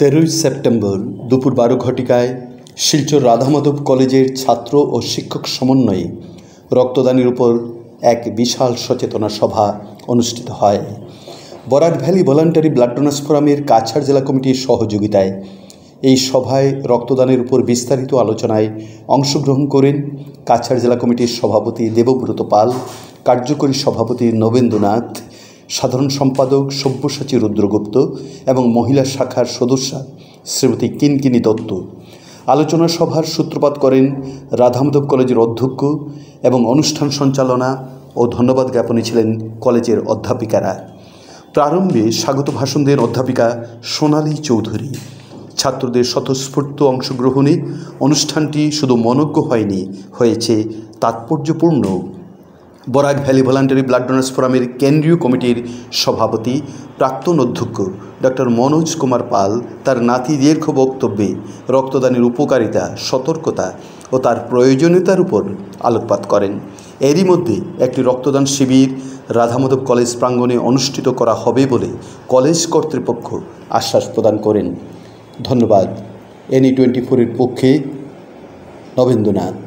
13 September দুপুর 12 ঘটিকায় শিলচর রাধামাধব কলেজের ছাত্র ও শিক্ষক সমন্বয়ে রক্তদানের উপর এক বিশাল সচেতনা সভা অনুষ্ঠিত হয়। Barak valley voluntary blood donors ফোরামের কাছাড় জেলা কমিটির সহযোগিতায় এই সভায় রক্তদানের উপর বিস্তারিত আলোচনায় অংশগ্রহণ করেন কাছাড় জেলা কমিটির সভাপতি দেবব্রত পাল, কার্যকরী সভাপতি নবেন্দুনাথ, সাধারণ সম্পাদক সব্যসাচী রুদ্রগুপ্ত এবং মহিলা শাখার সদস্যা শ্রীমতী কিনকিনি দত্ত। আলোচনা সভার সূত্রপাত করেন রাধামাধব কলেজের অধ্যক্ষ এবং অনুষ্ঠান সঞ্চালনা ও ধন্যবাদ জ্ঞাপনে ছিলেন কলেজের অধ্যাপিকারা। প্রারম্ভে স্বাগত ভাষণ দেন অধ্যাপিকা সোনালী চৌধুরী। ছাত্রদের স্বতঃস্ফূর্ত অংশগ্রহণে অনুষ্ঠানটি শুধু মনোজ্ঞ হয়নি, হয়েছে তাৎপর্যপূর্ণ। Barak valley voluntary blood donors ফোরামের কেন্দ্রীয় কমিটির সভাপতি প্রাক্তন অধ্যক্ষ ডক্টর মনোজ কুমার পাল তার নাতিদীর্ঘ বক্তব্যে রক্তদানের উপকারিতা, সতর্কতা ও তার প্রয়োজনীয়তার উপর আলোকপাত করেন। এরই মধ্যে একটি রক্তদান শিবির রাধামাধব কলেজ প্রাঙ্গণে অনুষ্ঠিত করা হবে বলে কলেজ কর্তৃপক্ষ আশ্বাস প্রদান করেন। ধন্যবাদ। NE24-এর পক্ষে নবেন্দুনাথ।